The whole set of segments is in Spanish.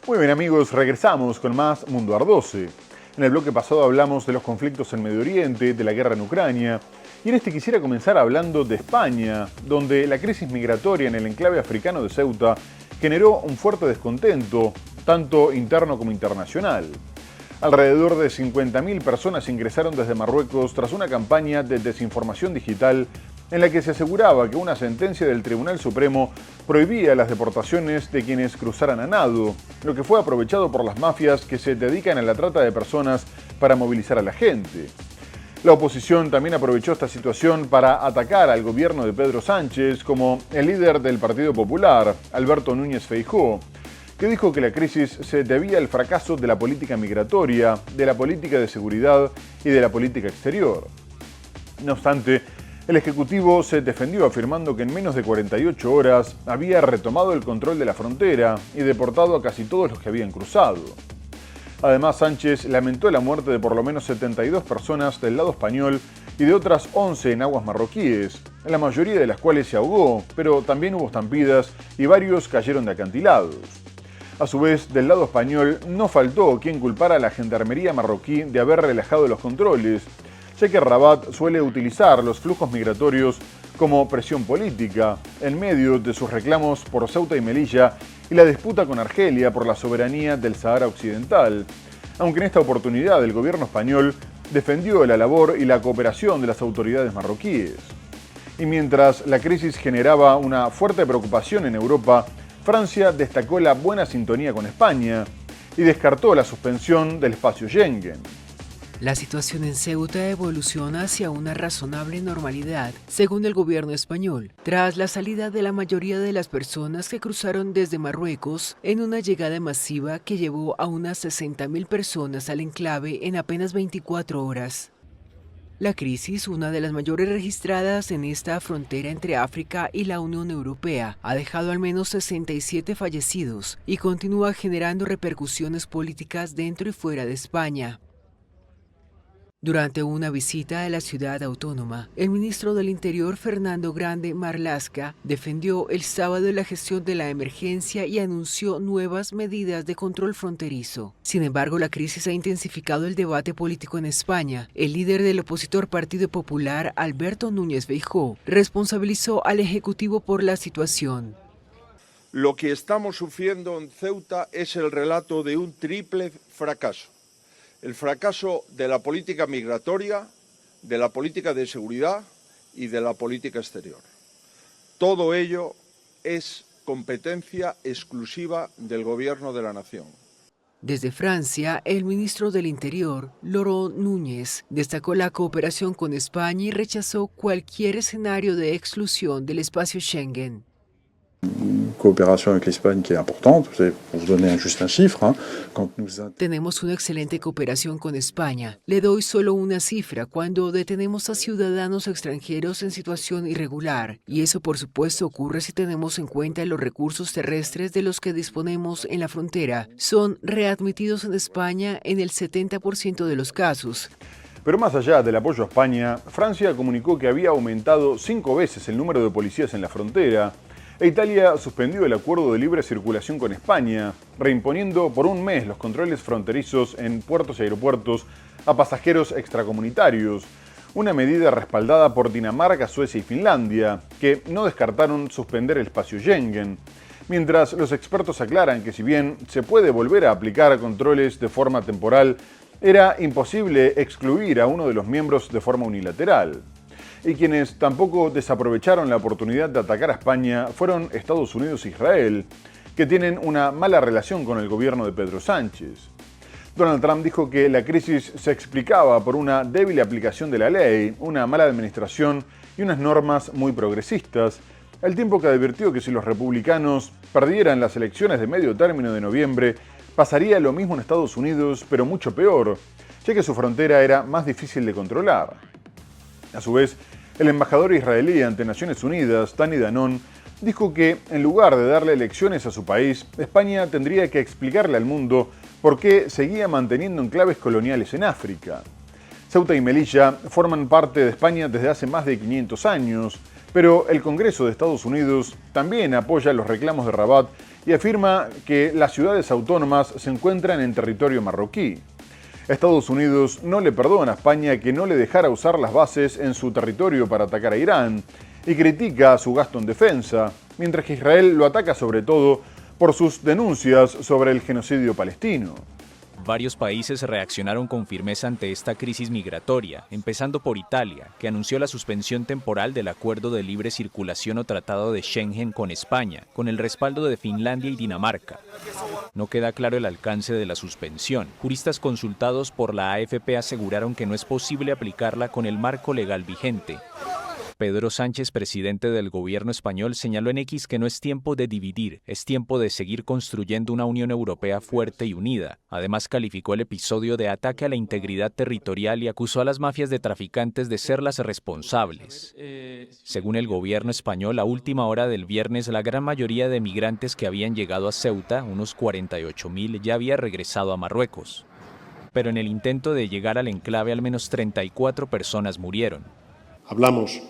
Muy bien amigos, regresamos con más Mundo Ardose. En el bloque pasado hablamos de los conflictos en Medio Oriente, de la guerra en Ucrania, y en este quisiera comenzar hablando de España, donde la crisis migratoria en el enclave africano de Ceuta generó un fuerte descontento, tanto interno como internacional. Alrededor de 50.000 personas ingresaron desde Marruecos tras una campaña de desinformación digital en la que se aseguraba que una sentencia del Tribunal Supremo prohibía las deportaciones de quienes cruzaran a nado, lo que fue aprovechado por las mafias que se dedican a la trata de personas para movilizar a la gente. La oposición también aprovechó esta situación para atacar al gobierno de Pedro Sánchez, como el líder del Partido Popular, Alberto Núñez Feijóo, que dijo que la crisis se debía al fracaso de la política migratoria, de la política de seguridad y de la política exterior. No obstante, el Ejecutivo se defendió afirmando que en menos de 48 horas había retomado el control de la frontera y deportado a casi todos los que habían cruzado. Además, Sánchez lamentó la muerte de por lo menos 72 personas del lado español y de otras 11 en aguas marroquíes, la mayoría de las cuales se ahogó, pero también hubo estampidas y varios cayeron de acantilados. A su vez, del lado español no faltó quien culpara a la gendarmería marroquí de haber relajado los controles, ya que Rabat suele utilizar los flujos migratorios como presión política, en medio de sus reclamos por Ceuta y Melilla y la disputa con Argelia por la soberanía del Sahara Occidental, aunque en esta oportunidad el gobierno español defendió la labor y la cooperación de las autoridades marroquíes. Y mientras la crisis generaba una fuerte preocupación en Europa, Francia destacó la buena sintonía con España y descartó la suspensión del espacio Schengen. La situación en Ceuta evoluciona hacia una razonable normalidad, según el gobierno español, tras la salida de la mayoría de las personas que cruzaron desde Marruecos en una llegada masiva que llevó a unas 60.000 personas al enclave en apenas 24 horas. La crisis, una de las mayores registradas en esta frontera entre África y la Unión Europea, ha dejado al menos 67 fallecidos y continúa generando repercusiones políticas dentro y fuera de España. Durante una visita a la ciudad autónoma, el ministro del Interior, Fernando Grande Marlaska, defendió el sábado la gestión de la emergencia y anunció nuevas medidas de control fronterizo. Sin embargo, la crisis ha intensificado el debate político en España. El líder del opositor Partido Popular, Alberto Núñez Feijóo, responsabilizó al Ejecutivo por la situación. Lo que estamos sufriendo en Ceuta es el relato de un triple fracaso. El fracaso de la política migratoria, de la política de seguridad y de la política exterior. Todo ello es competencia exclusiva del Gobierno de la Nación. Desde Francia, el ministro del Interior, Laurent Núñez, destacó la cooperación con España y rechazó cualquier escenario de exclusión del espacio Schengen. Coopération avec l'Espagne qui est importante, pour vous donner juste un chiffre. Tenemos una excelente cooperación con España. Le doy solo una cifra: cuando detenemos a ciudadanos extranjeros en situación irregular, y eso por supuesto ocurre si tenemos en cuenta los recursos terrestres de los que disponemos en la frontera, son readmitidos en España en el 70% de los casos. Pero más allá del apoyo a España, Francia comunicó que había aumentado 5 veces el número de policías en la frontera, e Italia suspendió el acuerdo de libre circulación con España, reimponiendo por un mes los controles fronterizos en puertos y aeropuertos a pasajeros extracomunitarios, una medida respaldada por Dinamarca, Suecia y Finlandia, que no descartaron suspender el espacio Schengen, mientras los expertos aclaran que si bien se puede volver a aplicar controles de forma temporal, era imposible excluir a uno de los miembros de forma unilateral. Y quienes tampoco desaprovecharon la oportunidad de atacar a España fueron Estados Unidos e Israel, que tienen una mala relación con el gobierno de Pedro Sánchez. Donald Trump dijo que la crisis se explicaba por una débil aplicación de la ley, una mala administración y unas normas muy progresistas, al tiempo que advirtió que si los republicanos perdieran las elecciones de medio término de noviembre, pasaría lo mismo en Estados Unidos, pero mucho peor, ya que su frontera era más difícil de controlar. A su vez, el embajador israelí ante Naciones Unidas, Dani Danon, dijo que en lugar de darle lecciones a su país, España tendría que explicarle al mundo por qué seguía manteniendo enclaves coloniales en África. Ceuta y Melilla forman parte de España desde hace más de 500 años, pero el Congreso de Estados Unidos también apoya los reclamos de Rabat y afirma que las ciudades autónomas se encuentran en territorio marroquí. Estados Unidos no le perdona a España que no le dejara usar las bases en su territorio para atacar a Irán y critica su gasto en defensa, mientras que Israel lo ataca sobre todo por sus denuncias sobre el genocidio palestino. Varios países reaccionaron con firmeza ante esta crisis migratoria, empezando por Italia, que anunció la suspensión temporal del Acuerdo de Libre Circulación o Tratado de Schengen con España, con el respaldo de Finlandia y Dinamarca. No queda claro el alcance de la suspensión. Juristas consultados por la AFP aseguraron que no es posible aplicarla con el marco legal vigente. Pedro Sánchez, presidente del gobierno español, señaló en X que no es tiempo de dividir, es tiempo de seguir construyendo una Unión Europea fuerte y unida. Además, calificó el episodio de ataque a la integridad territorial y acusó a las mafias de traficantes de ser las responsables. Según el gobierno español, a última hora del viernes, la gran mayoría de migrantes que habían llegado a Ceuta, unos 48.000, ya había regresado a Marruecos. Pero en el intento de llegar al enclave, al menos 34 personas murieron. Hablamos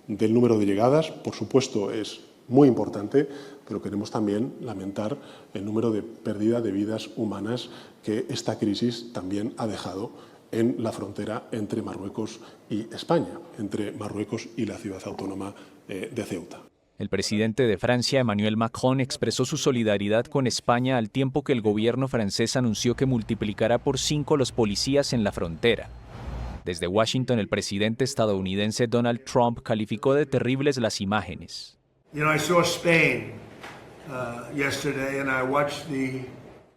del número de llegadas, por supuesto es muy importante, pero queremos también lamentar el número de pérdida de vidas humanas que esta crisis también ha dejado en la frontera entre Marruecos y España, entre Marruecos y la ciudad autónoma de Ceuta. El presidente de Francia, Emmanuel Macron, expresó su solidaridad con España al tiempo que el gobierno francés anunció que multiplicará por 5 los policías en la frontera. Desde Washington, el presidente estadounidense Donald Trump calificó de terribles las imágenes.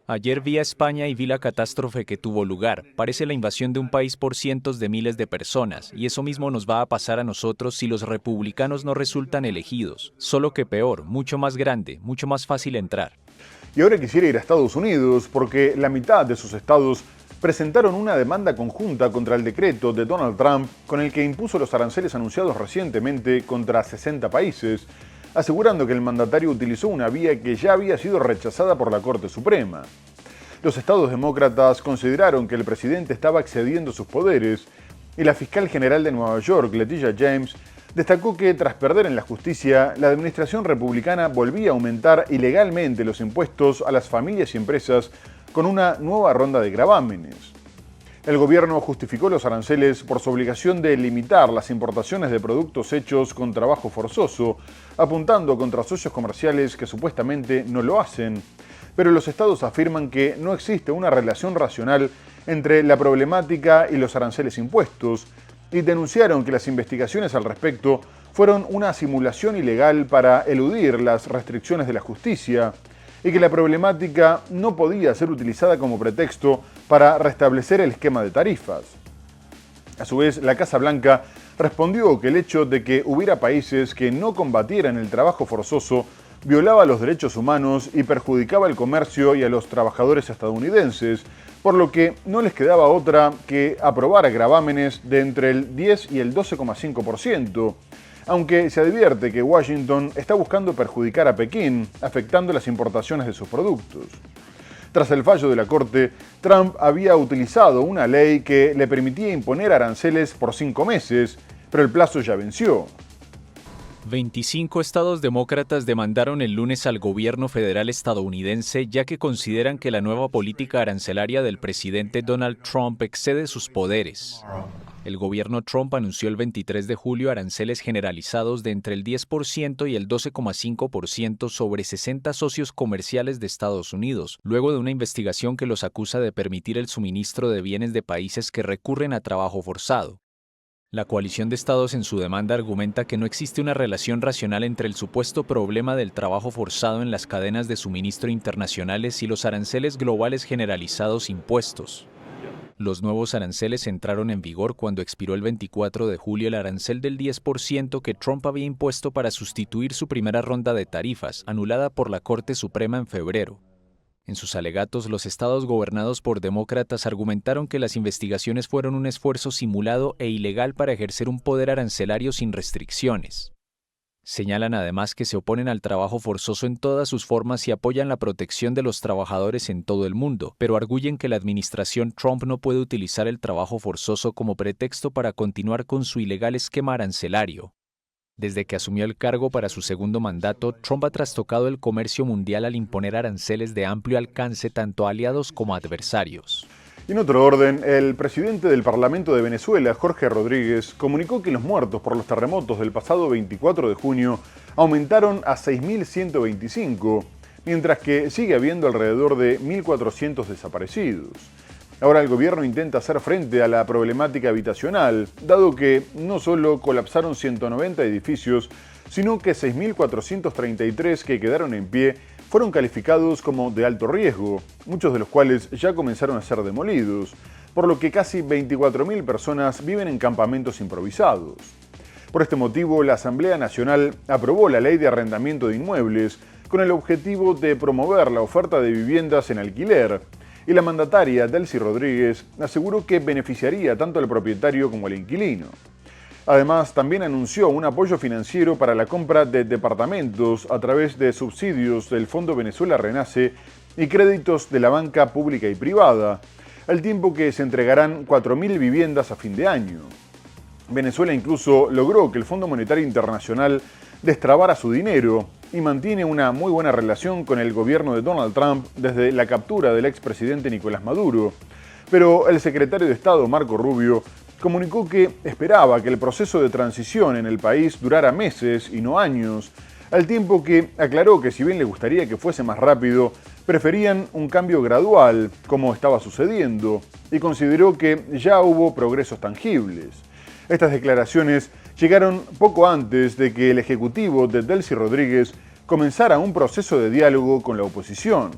Ayer vi a España y vi la catástrofe que tuvo lugar. Parece la invasión de un país por cientos de miles de personas, y eso mismo nos va a pasar a nosotros si los republicanos no resultan elegidos. Solo que peor, mucho más grande, mucho más fácil entrar. Y ahora quisiera ir a Estados Unidos porque la mitad de sus estados presentaron una demanda conjunta contra el decreto de Donald Trump con el que impuso los aranceles anunciados recientemente contra 60 países, asegurando que el mandatario utilizó una vía que ya había sido rechazada por la Corte Suprema. Los estados demócratas consideraron que el presidente estaba excediendo sus poderes y la fiscal general de Nueva York, Letitia James, destacó que tras perder en la justicia, la administración republicana volvía a aumentar ilegalmente los impuestos a las familias y empresas con una nueva ronda de gravámenes. El gobierno justificó los aranceles por su obligación de limitar las importaciones de productos hechos con trabajo forzoso, apuntando contra socios comerciales que supuestamente no lo hacen. Pero los estados afirman que no existe una relación racional entre la problemática y los aranceles impuestos, y denunciaron que las investigaciones al respecto fueron una simulación ilegal para eludir las restricciones de la justicia, y que la problemática no podía ser utilizada como pretexto para restablecer el esquema de tarifas. A su vez, la Casa Blanca respondió que el hecho de que hubiera países que no combatieran el trabajo forzoso violaba los derechos humanos y perjudicaba el comercio y a los trabajadores estadounidenses, por lo que no les quedaba otra que aprobar gravámenes de entre el 10 y el 12,5%, aunque se advierte que Washington está buscando perjudicar a Pekín, afectando las importaciones de sus productos. Tras el fallo de la Corte, Trump había utilizado una ley que le permitía imponer aranceles por 5 meses, pero el plazo ya venció. 25 estados demócratas demandaron el lunes al gobierno federal estadounidense ya que consideran que la nueva política arancelaria del presidente Donald Trump excede sus poderes. El gobierno Trump anunció el 23 de julio aranceles generalizados de entre el 10% y el 12,5% sobre 60 socios comerciales de Estados Unidos, luego de una investigación que los acusa de permitir el suministro de bienes de países que recurren a trabajo forzado. La coalición de estados en su demanda argumenta que no existe una relación racional entre el supuesto problema del trabajo forzado en las cadenas de suministro internacionales y los aranceles globales generalizados impuestos. Los nuevos aranceles entraron en vigor cuando expiró el 24 de julio el arancel del 10% que Trump había impuesto para sustituir su primera ronda de tarifas, anulada por la Corte Suprema en febrero. En sus alegatos, los estados gobernados por demócratas argumentaron que las investigaciones fueron un esfuerzo simulado e ilegal para ejercer un poder arancelario sin restricciones. Señalan además que se oponen al trabajo forzoso en todas sus formas y apoyan la protección de los trabajadores en todo el mundo, pero arguyen que la administración Trump no puede utilizar el trabajo forzoso como pretexto para continuar con su ilegal esquema arancelario. Desde que asumió el cargo para su segundo mandato, Trump ha trastocado el comercio mundial al imponer aranceles de amplio alcance tanto a aliados como a adversarios. Y en otro orden, el presidente del Parlamento de Venezuela, Jorge Rodríguez, comunicó que los muertos por los terremotos del pasado 24 de junio aumentaron a 6.125, mientras que sigue habiendo alrededor de 1.400 desaparecidos. Ahora el gobierno intenta hacer frente a la problemática habitacional, dado que no solo colapsaron 190 edificios, sino que 6.433 que quedaron en pie fueron calificados como de alto riesgo, muchos de los cuales ya comenzaron a ser demolidos, por lo que casi 24.000 personas viven en campamentos improvisados. Por este motivo, la Asamblea Nacional aprobó la Ley de Arrendamiento de Inmuebles con el objetivo de promover la oferta de viviendas en alquiler, y la mandataria Delcy Rodríguez aseguró que beneficiaría tanto al propietario como al inquilino. Además, también anunció un apoyo financiero para la compra de departamentos a través de subsidios del Fondo Venezuela Renace y créditos de la banca pública y privada, al tiempo que se entregarán 4.000 viviendas a fin de año. Venezuela incluso logró que el Fondo Monetario Internacional destrabara su dinero y mantiene una muy buena relación con el gobierno de Donald Trump desde la captura del expresidente Nicolás Maduro. Pero el secretario de Estado, Marco Rubio, comunicó que esperaba que el proceso de transición en el país durara meses y no años, al tiempo que aclaró que si bien le gustaría que fuese más rápido, preferían un cambio gradual, como estaba sucediendo, y consideró que ya hubo progresos tangibles. Estas declaraciones llegaron poco antes de que el ejecutivo de Delcy Rodríguez comenzara un proceso de diálogo con la oposición.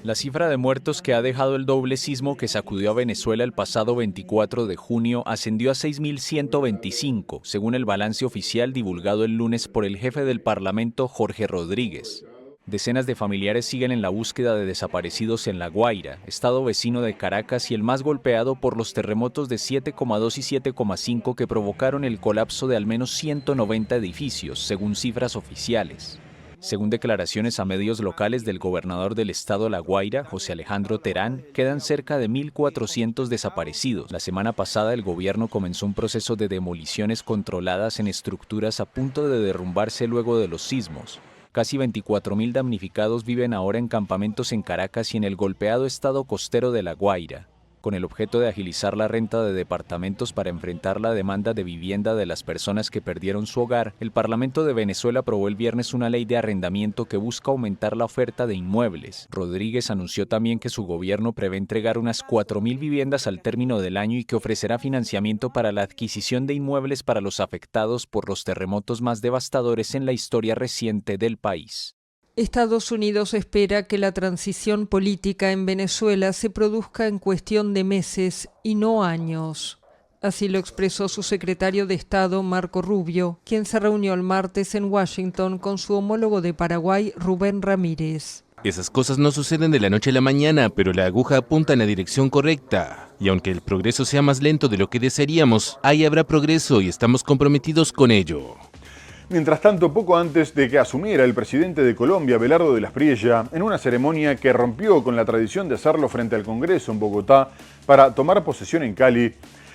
La cifra de muertos que ha dejado el doble sismo que sacudió a Venezuela el pasado 24 de junio ascendió a 6.125, según el balance oficial divulgado el lunes por el jefe del Parlamento, Jorge Rodríguez. Decenas de familiares siguen en la búsqueda de desaparecidos en La Guaira, estado vecino de Caracas y el más golpeado por los terremotos de 7,2 y 7,5 que provocaron el colapso de al menos 190 edificios, según cifras oficiales. Según declaraciones a medios locales del gobernador del estado La Guaira, José Alejandro Terán, quedan cerca de 1.400 desaparecidos. La semana pasada el gobierno comenzó un proceso de demoliciones controladas en estructuras a punto de derrumbarse luego de los sismos. Casi 24.000 damnificados viven ahora en campamentos en Caracas y en el golpeado estado costero de La Guaira. Con el objeto de agilizar la renta de departamentos para enfrentar la demanda de vivienda de las personas que perdieron su hogar, el Parlamento de Venezuela aprobó el viernes una ley de arrendamiento que busca aumentar la oferta de inmuebles. Rodríguez anunció también que su gobierno prevé entregar unas 4.000 viviendas al término del año y que ofrecerá financiamiento para la adquisición de inmuebles para los afectados por los terremotos más devastadores en la historia reciente del país. Estados Unidos espera que la transición política en Venezuela se produzca en cuestión de meses y no años. Así lo expresó su secretario de Estado, Marco Rubio, quien se reunió el martes en Washington con su homólogo de Paraguay, Rubén Ramírez. Esas cosas no suceden de la noche a la mañana, pero la aguja apunta en la dirección correcta. Y aunque el progreso sea más lento de lo que desearíamos, ahí habrá progreso y estamos comprometidos con ello. Mientras tanto, poco antes de que asumiera el presidente de Colombia, Abelardo de la Espriella, en una ceremonia que rompió con la tradición de hacerlo frente al Congreso en Bogotá para tomar posesión en Cali,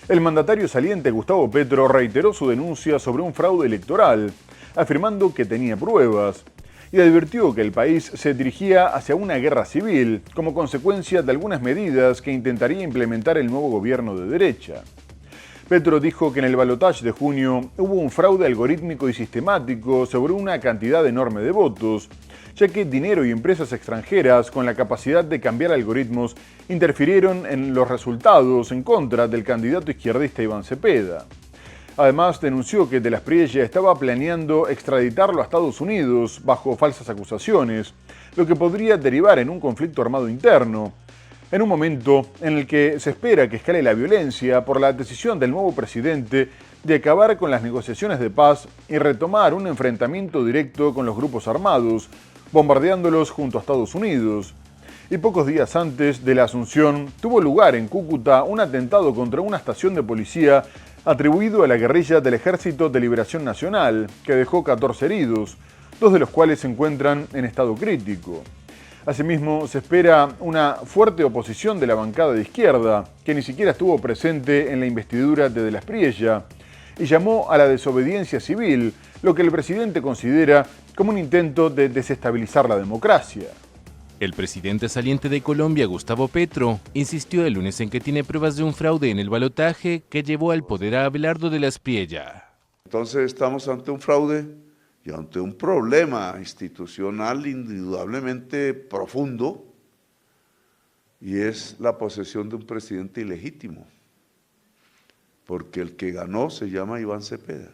el mandatario saliente Gustavo Petro reiteró su denuncia sobre un fraude electoral, afirmando que tenía pruebas, y advirtió que el país se dirigía hacia una guerra civil como consecuencia de algunas medidas que intentaría implementar el nuevo gobierno de derecha. Petro dijo que en el balotaje de junio hubo un fraude algorítmico y sistemático sobre una cantidad enorme de votos, ya que dinero y empresas extranjeras con la capacidad de cambiar algoritmos interfirieron en los resultados en contra del candidato izquierdista Iván Cepeda. Además, denunció que De la Espriella estaba planeando extraditarlo a Estados Unidos bajo falsas acusaciones, lo que podría derivar en un conflicto armado interno, en un momento en el que se espera que escale la violencia por la decisión del nuevo presidente de acabar con las negociaciones de paz y retomar un enfrentamiento directo con los grupos armados, bombardeándolos junto a Estados Unidos. Y pocos días antes de la asunción, tuvo lugar en Cúcuta un atentado contra una estación de policía atribuido a la guerrilla del Ejército de Liberación Nacional, que dejó 14 heridos, 2 de los cuales se encuentran en estado crítico. Asimismo, se espera una fuerte oposición de la bancada de izquierda, que ni siquiera estuvo presente en la investidura de la Espriella, y llamó a la desobediencia civil, lo que el presidente considera como un intento de desestabilizar la democracia. El presidente saliente de Colombia, Gustavo Petro, insistió el lunes en que tiene pruebas de un fraude en el balotaje que llevó al poder a Abelardo de la Espriella. Entonces estamos ante un fraude y ante un problema institucional indudablemente profundo, y es la posesión de un presidente ilegítimo, porque el que ganó se llama Iván Cepeda.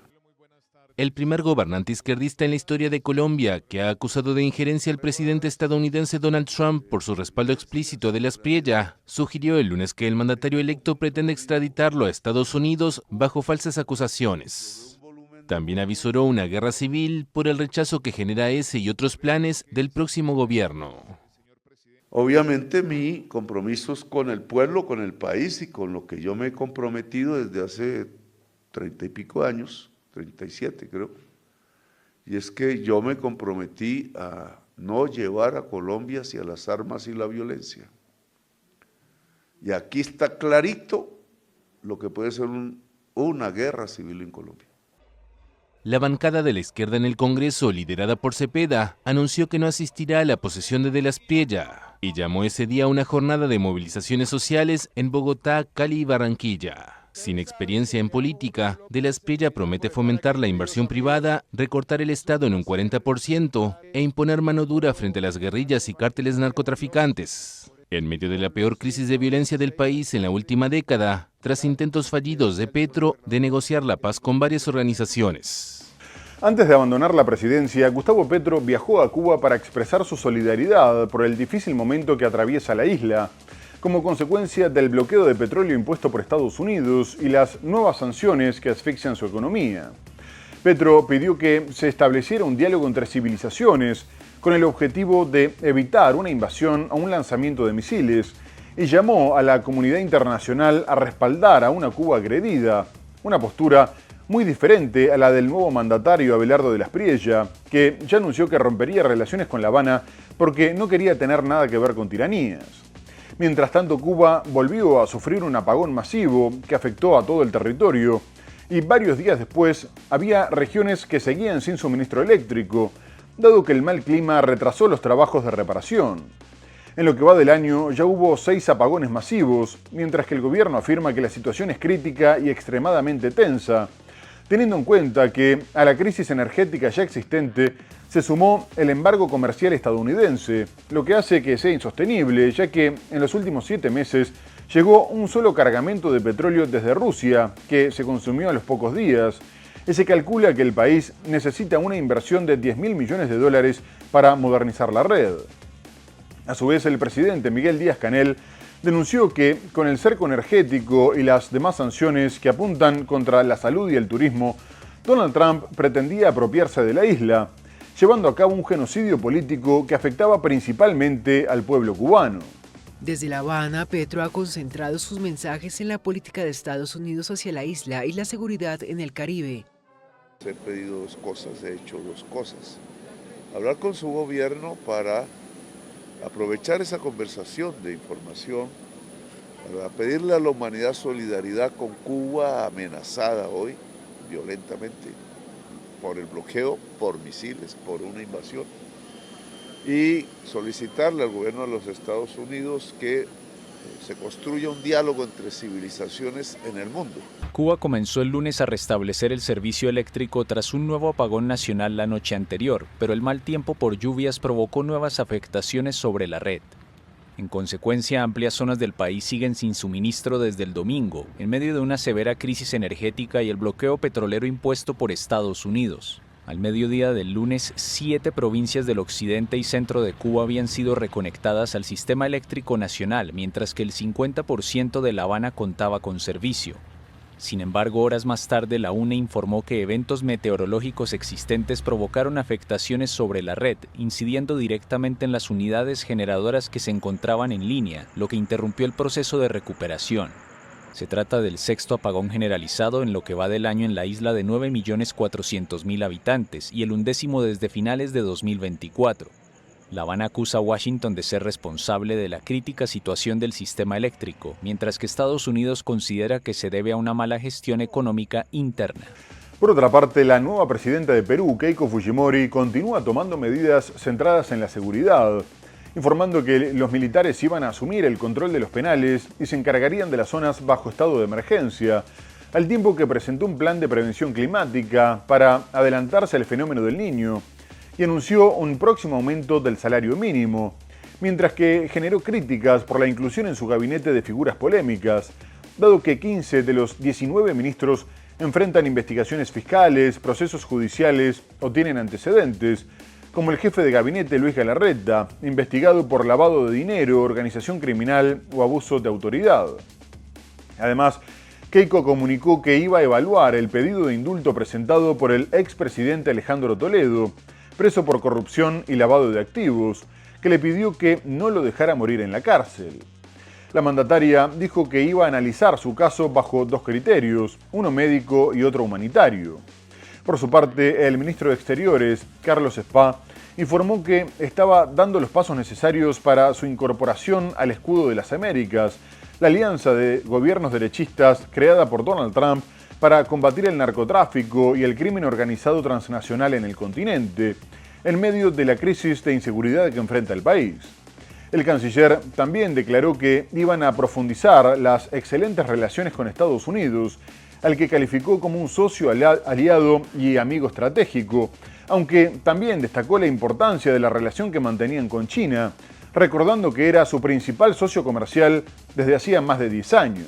El primer gobernante izquierdista en la historia de Colombia, que ha acusado de injerencia al presidente estadounidense Donald Trump por su respaldo explícito de la Espriella, sugirió el lunes que el mandatario electo pretende extraditarlo a Estados Unidos bajo falsas acusaciones. También avisoró una guerra civil por el rechazo que genera ese y otros planes del próximo gobierno. Obviamente mi compromiso es con el pueblo, con el país y con lo que yo me he comprometido desde hace 30 y pico años, 37 creo, y es que yo me comprometí a no llevar a Colombia hacia las armas y la violencia. Y aquí está clarito lo que puede ser una guerra civil en Colombia. La bancada de la izquierda en el Congreso, liderada por Cepeda, anunció que no asistirá a la posesión de la Espriella y llamó ese día a una jornada de movilizaciones sociales en Bogotá, Cali y Barranquilla. Sin experiencia en política, de la Espriella promete fomentar la inversión privada, recortar el Estado en un 40% e imponer mano dura frente a las guerrillas y cárteles narcotraficantes. En medio de la peor crisis de violencia del país en la última década, tras intentos fallidos de Petro de negociar la paz con varias organizaciones. Antes de abandonar la presidencia, Gustavo Petro viajó a Cuba para expresar su solidaridad por el difícil momento que atraviesa la isla, como consecuencia del bloqueo de petróleo impuesto por Estados Unidos y las nuevas sanciones que asfixian su economía. Petro pidió que se estableciera un diálogo entre civilizaciones con el objetivo de evitar una invasión o un lanzamiento de misiles y llamó a la comunidad internacional a respaldar a una Cuba agredida, una postura muy diferente a la del nuevo mandatario Abelardo de la Espriella, que ya anunció que rompería relaciones con La Habana porque no quería tener nada que ver con tiranías. Mientras tanto, Cuba volvió a sufrir un apagón masivo que afectó a todo el territorio y varios días después había regiones que seguían sin suministro eléctrico, dado que el mal clima retrasó los trabajos de reparación. En lo que va del año ya hubo 6 apagones masivos, mientras que el gobierno afirma que la situación es crítica y extremadamente tensa, teniendo en cuenta que a la crisis energética ya existente se sumó el embargo comercial estadounidense, lo que hace que sea insostenible, ya que en los últimos 7 meses llegó un solo cargamento de petróleo desde Rusia, que se consumió a los pocos días, y se calcula que el país necesita una inversión de $10.000 millones para modernizar la red. A su vez, el presidente Miguel Díaz-Canel denunció que con el cerco energético y las demás sanciones que apuntan contra la salud y el turismo, Donald Trump pretendía apropiarse de la isla, llevando a cabo un genocidio político que afectaba principalmente al pueblo cubano. Desde La Habana, Petro ha concentrado sus mensajes en la política de Estados Unidos hacia la isla y la seguridad en el Caribe. He pedido 2 cosas, he hecho 2 cosas. Hablar con su gobierno para aprovechar esa conversación de información, para pedirle a la humanidad solidaridad con Cuba, amenazada hoy violentamente por el bloqueo, por misiles, por una invasión, y solicitarle al gobierno de los Estados Unidos que se construya un diálogo entre civilizaciones en el mundo. Cuba comenzó el lunes a restablecer el servicio eléctrico tras un nuevo apagón nacional la noche anterior, pero el mal tiempo por lluvias provocó nuevas afectaciones sobre la red. En consecuencia, amplias zonas del país siguen sin suministro desde el domingo, en medio de una severa crisis energética y el bloqueo petrolero impuesto por Estados Unidos. Al mediodía del lunes, 7 provincias del occidente y centro de Cuba habían sido reconectadas al sistema eléctrico nacional, mientras que el 50% de La Habana contaba con servicio. Sin embargo, horas más tarde, la UNE informó que eventos meteorológicos existentes provocaron afectaciones sobre la red, incidiendo directamente en las unidades generadoras que se encontraban en línea, lo que interrumpió el proceso de recuperación. Se trata del 6º apagón generalizado en lo que va del año en la isla de 9.400.000 habitantes y el 11º desde finales de 2024. La Habana acusa a Washington de ser responsable de la crítica situación del sistema eléctrico, mientras que Estados Unidos considera que se debe a una mala gestión económica interna. Por otra parte, la nueva presidenta de Perú, Keiko Fujimori, continúa tomando medidas centradas en la seguridad, informando que los militares iban a asumir el control de los penales y se encargarían de las zonas bajo estado de emergencia, al tiempo que presentó un plan de prevención climática para adelantarse al fenómeno del Niño y anunció un próximo aumento del salario mínimo, mientras que generó críticas por la inclusión en su gabinete de figuras polémicas, dado que 15 de los 19 ministros enfrentan investigaciones fiscales, procesos judiciales o tienen antecedentes, como el jefe de gabinete Luis Galarreta, investigado por lavado de dinero, organización criminal o abuso de autoridad. Además, Keiko comunicó que iba a evaluar el pedido de indulto presentado por el expresidente Alejandro Toledo, preso por corrupción y lavado de activos, que le pidió que no lo dejara morir en la cárcel. La mandataria dijo que iba a analizar su caso bajo dos criterios, uno médico y otro humanitario. Por su parte, el ministro de Exteriores, Carlos Spa, informó que estaba dando los pasos necesarios para su incorporación al Escudo de las Américas, la alianza de gobiernos derechistas creada por Donald Trump para combatir el narcotráfico y el crimen organizado transnacional en el continente, en medio de la crisis de inseguridad que enfrenta el país. El canciller también declaró que iban a profundizar las excelentes relaciones con Estados Unidos, al que calificó como un socio aliado y amigo estratégico, aunque también destacó la importancia de la relación que mantenían con China, recordando que era su principal socio comercial desde hacía más de 10 años.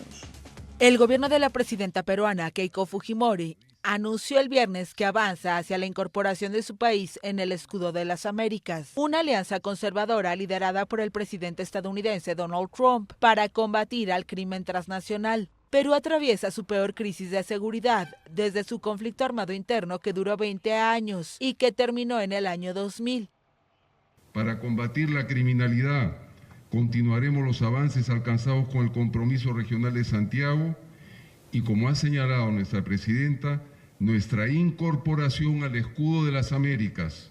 El gobierno de la presidenta peruana Keiko Fujimori anunció el viernes que avanza hacia la incorporación de su país en el Escudo de las Américas, una alianza conservadora liderada por el presidente estadounidense Donald Trump para combatir al crimen transnacional. Perú atraviesa su peor crisis de seguridad desde su conflicto armado interno que duró 20 años y que terminó en el año 2000. Para combatir la criminalidad, continuaremos los avances alcanzados con el Compromiso Regional de Santiago y, como ha señalado nuestra presidenta, nuestra incorporación al Escudo de las Américas.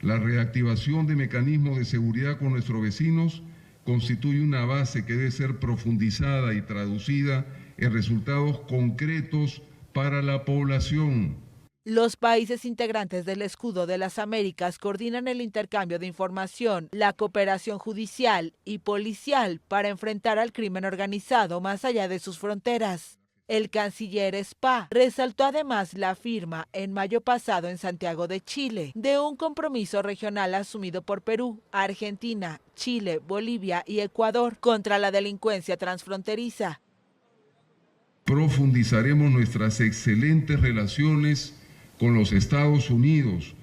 La reactivación de mecanismos de seguridad con nuestros vecinos constituye una base que debe ser profundizada y traducida en resultados concretos para la población. Los países integrantes del Escudo de las Américas coordinan el intercambio de información, la cooperación judicial y policial para enfrentar al crimen organizado más allá de sus fronteras. El canciller Spa resaltó además la firma en mayo pasado en Santiago de Chile de un compromiso regional asumido por Perú, Argentina, Chile, Bolivia y Ecuador contra la delincuencia transfronteriza. Profundizaremos nuestras excelentes relaciones con los Estados Unidos,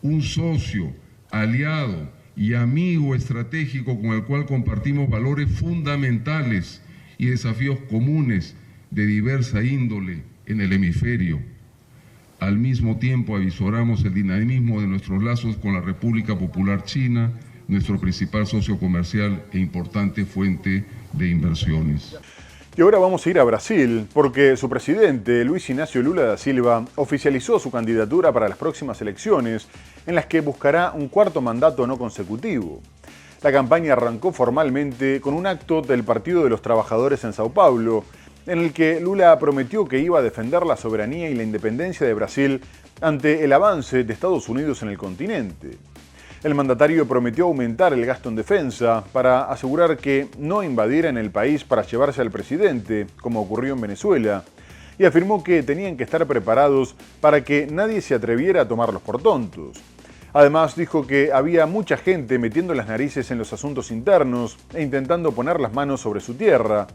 un socio, aliado y amigo estratégico con el cual compartimos valores fundamentales y desafíos comunes de diversa índole en el hemisferio. Al mismo tiempo avisoramos el dinamismo de nuestros lazos con la República Popular China, nuestro principal socio comercial e importante fuente de inversiones. Y ahora vamos a ir a Brasil, porque su presidente, Luis Ignacio Lula da Silva, oficializó su candidatura para las próximas elecciones, en las que buscará un cuarto mandato no consecutivo. La campaña arrancó formalmente con un acto del Partido de los Trabajadores en Sao Paulo, en el que Lula prometió que iba a defender la soberanía y la independencia de Brasil ante el avance de Estados Unidos en el continente. El mandatario prometió aumentar el gasto en defensa para asegurar que no invadieran el país para llevarse al presidente, como ocurrió en Venezuela, y afirmó que tenían que estar preparados para que nadie se atreviera a tomarlos por tontos. Además, dijo que había mucha gente metiendo las narices en los asuntos internos e intentando poner las manos sobre su tierra,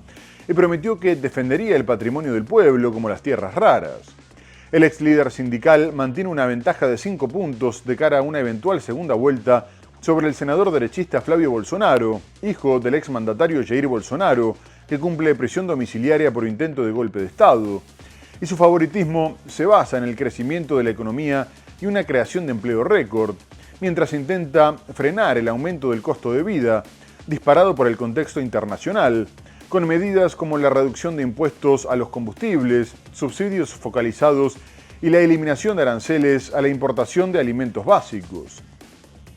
y prometió que defendería el patrimonio del pueblo como las tierras raras. El ex líder sindical mantiene una ventaja de 5 puntos de cara a una eventual segunda vuelta sobre el senador derechista Flavio Bolsonaro, hijo del ex mandatario Jair Bolsonaro, que cumple prisión domiciliaria por intento de golpe de Estado. Y su favoritismo se basa en el crecimiento de la economía y una creación de empleo récord, mientras intenta frenar el aumento del costo de vida, disparado por el contexto internacional, con medidas como la reducción de impuestos a los combustibles, subsidios focalizados y la eliminación de aranceles a la importación de alimentos básicos.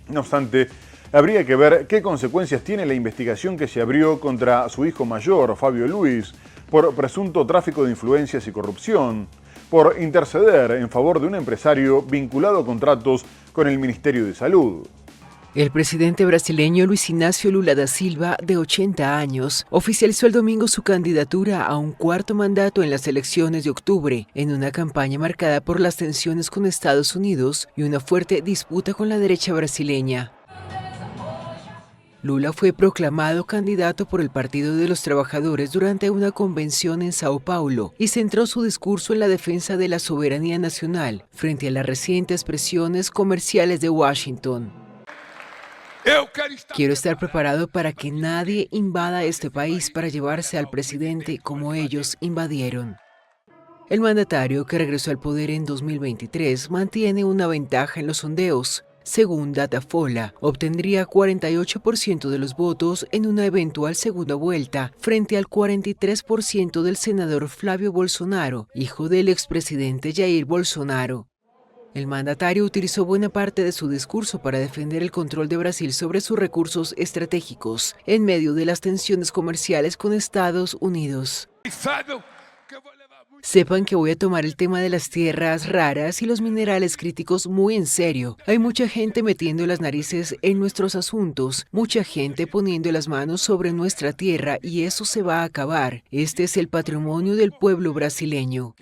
No obstante, Habría que ver qué consecuencias tiene la investigación que se abrió contra su hijo mayor, Fabio Luis, por presunto tráfico de influencias y corrupción, por interceder en favor de un empresario vinculado a contratos con el Ministerio de Salud. El presidente brasileño Luis Inácio Lula da Silva, de 80 años, oficializó el domingo su candidatura a un cuarto mandato en las elecciones de octubre, en una campaña marcada por las tensiones con Estados Unidos y una fuerte disputa con la derecha brasileña. Lula fue proclamado candidato por el Partido de los Trabajadores durante una convención en Sao Paulo y centró su discurso en la defensa de la soberanía nacional frente a las recientes presiones comerciales de Washington. Quiero estar preparado para que nadie invada este país para llevarse al presidente como ellos invadieron. El mandatario, que regresó al poder en 2023, mantiene una ventaja en los sondeos. Según Datafola, obtendría 48% de los votos en una eventual segunda vuelta, frente al 43% del senador Flávio Bolsonaro, hijo del expresidente Jair Bolsonaro. El mandatario utilizó buena parte de su discurso para defender el control de Brasil sobre sus recursos estratégicos, en medio de las tensiones comerciales con Estados Unidos. Sepan que voy a tomar el tema de las tierras raras y los minerales críticos muy en serio. Hay mucha gente metiendo las narices en nuestros asuntos, mucha gente poniendo las manos sobre nuestra tierra y eso se va a acabar. Este es el patrimonio del pueblo brasileño.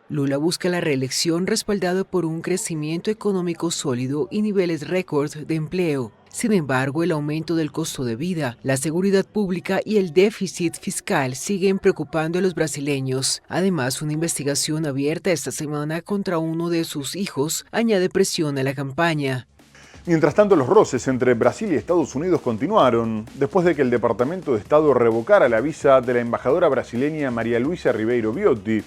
Lula busca la reelección respaldado por un crecimiento económico sólido y niveles récord de empleo. Sin embargo, el aumento del costo de vida, la seguridad pública y el déficit fiscal siguen preocupando a los brasileños. Además, una investigación abierta esta semana contra uno de sus hijos añade presión a la campaña. Mientras tanto, los roces entre Brasil y Estados Unidos continuaron después de que el Departamento de Estado revocara la visa de la embajadora brasileña María Luisa Ribeiro Viotti,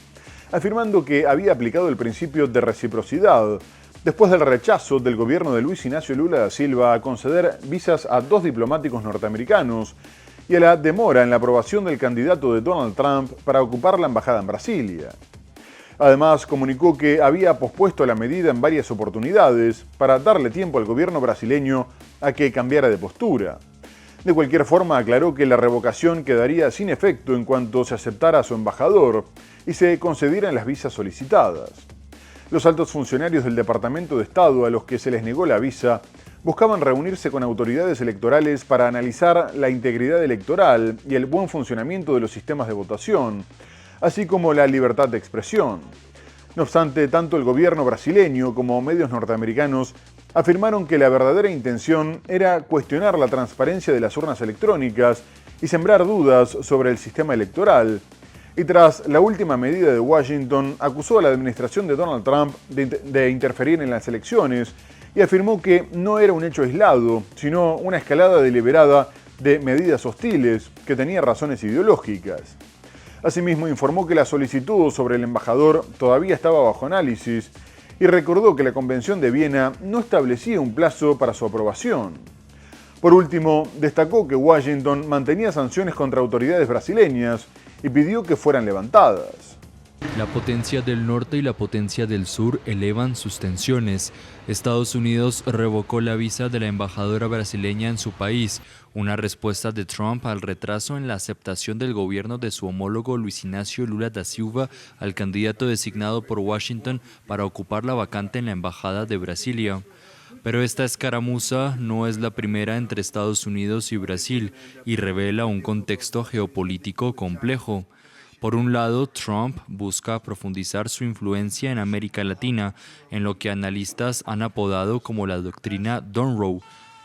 afirmando que había aplicado el principio de reciprocidad, después del rechazo del gobierno de Luis Inácio Lula da Silva a conceder visas a 2 diplomáticos norteamericanos y a la demora en la aprobación del candidato de Donald Trump para ocupar la embajada en Brasilia. Además, comunicó que había pospuesto la medida en varias oportunidades para darle tiempo al gobierno brasileño a que cambiara de postura. De cualquier forma, aclaró que la revocación quedaría sin efecto en cuanto se aceptara a su embajador y se concedieran las visas solicitadas. Los altos funcionarios del Departamento de Estado a los que se les negó la visa buscaban reunirse con autoridades electorales para analizar la integridad electoral y el buen funcionamiento de los sistemas de votación, así como la libertad de expresión. No obstante, tanto el gobierno brasileño como medios norteamericanos afirmaron que la verdadera intención era cuestionar la transparencia de las urnas electrónicas y sembrar dudas sobre el sistema electoral. Y tras la última medida de Washington, acusó a la administración de Donald Trump de interferir en las elecciones y afirmó que no era un hecho aislado, sino una escalada deliberada de medidas hostiles que tenía razones ideológicas. Asimismo, informó que la solicitud sobre el embajador todavía estaba bajo análisis y recordó que la Convención de Viena no establecía un plazo para su aprobación. Por último, destacó que Washington mantenía sanciones contra autoridades brasileñas y pidió que fueran levantadas. La potencia del norte y la potencia del sur elevan sus tensiones. Estados Unidos revocó la visa de la embajadora brasileña en su país, una respuesta de Trump al retraso en la aceptación del gobierno de su homólogo Luis Inácio Lula da Silva al candidato designado por Washington para ocupar la vacante en la embajada de Brasilia. Pero esta escaramuza no es la primera entre Estados Unidos y Brasil y revela un contexto geopolítico complejo. Por un lado, Trump busca profundizar su influencia en América Latina, en lo que analistas han apodado como la doctrina Monroe.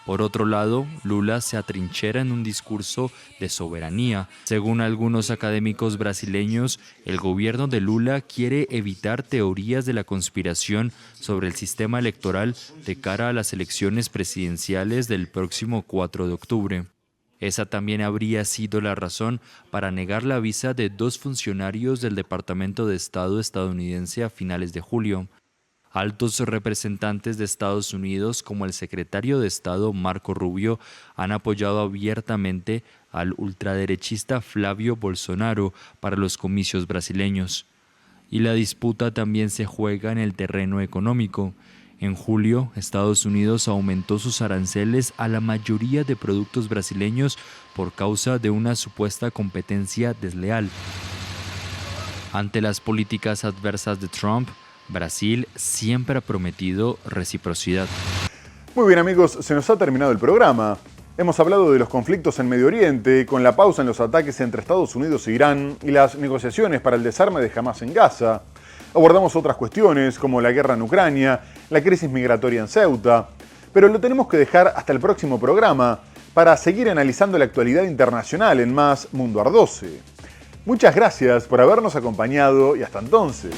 Por otro lado, Lula se atrinchera en un discurso de soberanía. Según algunos académicos brasileños, el gobierno de Lula quiere evitar teorías de la conspiración sobre el sistema electoral de cara a las elecciones presidenciales del próximo 4 de octubre. Esa también habría sido la razón para negar la visa de 2 funcionarios del Departamento de Estado estadounidense a finales de julio. Altos representantes de Estados Unidos, como el secretario de Estado Marco Rubio, han apoyado abiertamente al ultraderechista Flávio Bolsonaro para los comicios brasileños. Y la disputa también se juega en el terreno económico. En julio, Estados Unidos aumentó sus aranceles a la mayoría de productos brasileños por causa de una supuesta competencia desleal. Ante las políticas adversas de Trump, Brasil siempre ha prometido reciprocidad. Muy bien amigos, se nos ha terminado el programa. Hemos hablado de los conflictos en Medio Oriente, con la pausa en los ataques entre Estados Unidos e Irán y las negociaciones para el desarme de Hamás en Gaza. Abordamos otras cuestiones como la guerra en Ucrania, la crisis migratoria en Ceuta, pero lo tenemos que dejar hasta el próximo programa para seguir analizando la actualidad internacional en más Mundo Ardose. Muchas gracias por habernos acompañado y hasta entonces.